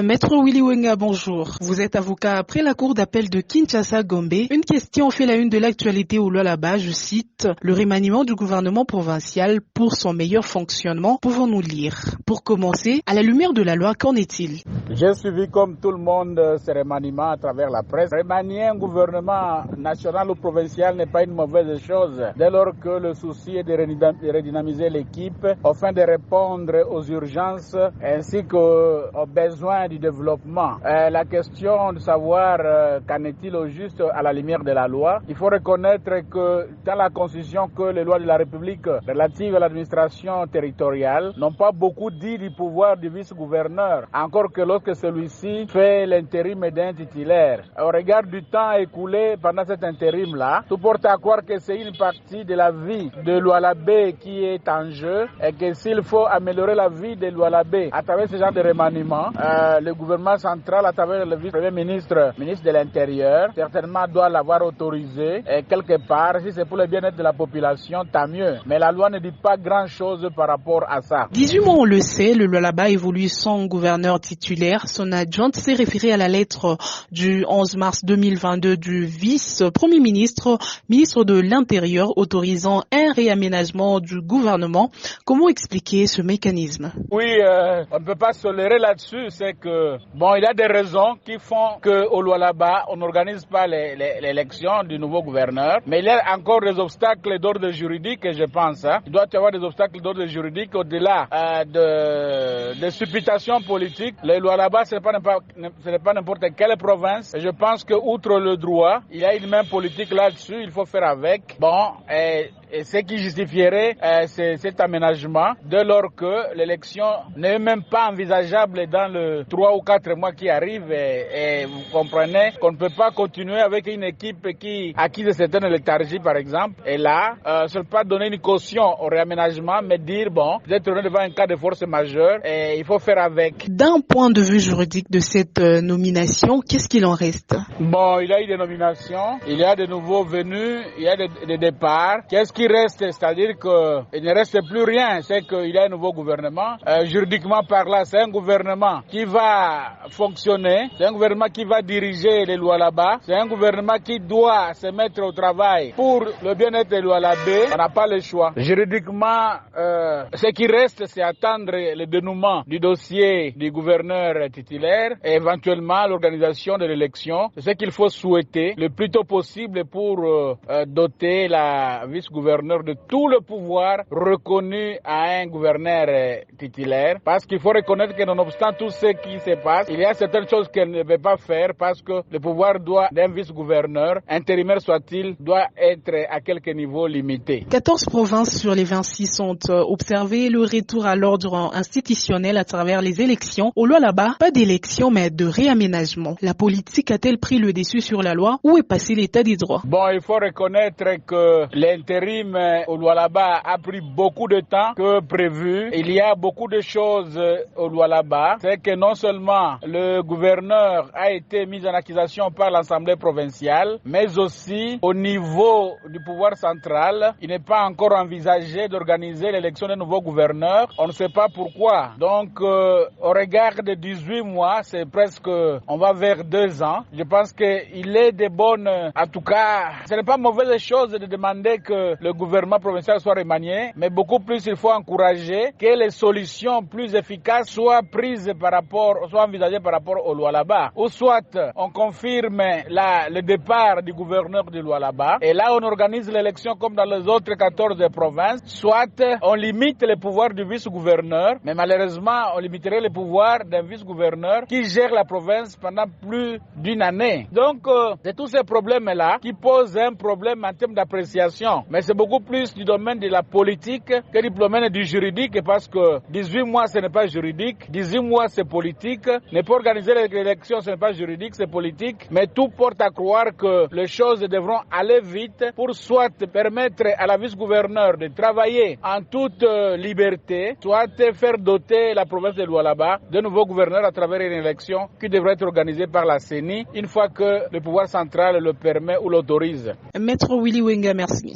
Maître Willy Wenga, bonjour. Vous êtes avocat après la cour d'appel de Kinshasa-Gombe. Une question fait la une de l'actualité au Lualaba, je cite, le remaniement du gouvernement provincial pour son meilleur fonctionnement. Pouvons-nous lire? Pour commencer, à la lumière de la loi, qu'en est-il? J'ai suivi comme tout le monde ce remaniement à travers la presse. Remanier un gouvernement national ou provincial n'est pas une mauvaise chose dès lors que le souci est de redynamiser l'équipe afin de répondre aux urgences ainsi qu'aux besoins du développement. La question de savoir qu'en est-il au juste à la lumière de la loi, il faut reconnaître que dans la Constitution que les lois de la République relatives à l'administration territoriale n'ont pas beaucoup dit du pouvoir du vice-gouverneur, encore que lorsque celui-ci fait l'intérim d'un titulaire. Au regard du temps écoulé pendant cet intérim-là, tout porte à croire que c'est une partie de la vie de Lualaba qui est en jeu et que s'il faut améliorer la vie de Lualaba à travers ce genre de remaniement, le gouvernement central, à travers le vice-premier ministre de l'Intérieur, certainement doit l'avoir autorisé et quelque part, si c'est pour le bien-être de la population, tant mieux. Mais la loi ne dit pas grand-chose par rapport à ça. 18 mois, on le sait, le Lualaba évolue sans gouverneur titulaire. Son adjointe s'est référée à la lettre du 11 mars 2022 du vice-premier ministre de l'Intérieur, autorisant un réaménagement du gouvernement. Comment expliquer ce mécanisme? Oui, on ne peut pas se leurrer là-dessus. C'est que, il y a des raisons qui font qu'au Lualaba, on n'organise pas l'élection du nouveau gouverneur. Mais il y a encore des obstacles d'ordre juridique, je pense. Il doit y avoir des obstacles d'ordre juridique au-delà de supputations politiques. Le Lualaba, ce n'est pas n'importe quelle province. Et je pense que, outre le droit, il y a une main politique là-dessus. Il faut faire avec. Et ce qui justifierait cet aménagement, dès lors que l'élection n'est même pas envisageable dans le 3 ou 4 mois qui arrivent. Et vous comprenez qu'on ne peut pas continuer avec une équipe qui acquise certaines léthargies, par exemple. Et là, ce n'est pas donner une caution au réaménagement, mais dire, vous êtes devant un cas de force majeure et il faut faire avec. D'un point de vue juridique de cette nomination, qu'est-ce qu'il en reste? Il y a eu des nominations, il y a de nouveaux venus, il y a des départs. Qu'est-ce qui reste? C'est-à-dire qu'il ne reste plus rien. C'est qu'il y a un nouveau gouvernement. Juridiquement parlant, c'est un gouvernement qui va fonctionner. C'est un gouvernement qui va diriger les Lualaba. C'est un gouvernement qui doit se mettre au travail pour le bien-être des Lualaba. On n'a pas le choix. Juridiquement, ce qui reste, c'est attendre le dénouement du dossier du gouverneur titulaire et éventuellement l'organisation de l'élection. C'est ce qu'il faut souhaiter le plus tôt possible pour doter la vice-gouverneur de tout le pouvoir reconnu à un gouverneur titulaire. Parce qu'il faut reconnaître que nonobstant tout ce qui se passe, il y a certaines choses qu'elle ne veut pas faire parce que le pouvoir d'un vice-gouverneur, intérimaire soit-il, doit être à quelque niveau limité. 14 provinces sur les 26 ont observé le retour à l'ordre institutionnel à travers les élections. Au Lualaba, pas d'élection mais de réaménagement. La politique a-t-elle pris le dessus sur la loi? Où est passé l'état des droits? Il faut reconnaître que l'intérim au Lualaba a pris beaucoup de temps que prévu. Il y a beaucoup de choses au Lualaba. C'est que non seulement le gouverneur a été mis en accusation par l'Assemblée provinciale, mais aussi au niveau du pouvoir central, il n'est pas encore envisagé d'organiser l'élection d'un nouveau gouverneur. On ne sait pas pourquoi. Donc, au regard de 18 mois, c'est presque, on va vers 2 ans. Je pense qu'il est de bonnes, en tout cas, ce n'est pas mauvaise chose de demander que le gouvernement provincial soit remanié, mais beaucoup plus il faut encourager que les solutions plus efficaces soient envisagées par rapport au Lualaba. Ou soit on confirme le départ du gouverneur du Lualaba et là on organise l'élection comme dans les autres 14 provinces, soit on limite les pouvoirs du vice-gouverneur, mais malheureusement on limiterait les pouvoirs d'un vice-gouverneur qui gère la province pendant plus d'une année. Donc c'est tous ces problèmes-là qui posent un problème en termes d'appréciation, mais c'est beaucoup plus du domaine de la politique que du domaine du juridique, parce que 18 mois ce n'est pas juridique, 18 mois c'est politique, ne pas organiser l'élection ce n'est pas juridique, c'est politique, mais tout porte à croire que les choses devront aller vite pour soit permettre à la vice-gouverneur de travailler en toute liberté, soit faire doter la province de Lualaba de nouveaux gouverneurs à travers une élection qui devrait être organisée par la CENI une fois que le pouvoir central le permet ou l'autorise. Maître Willy Wenga, merci.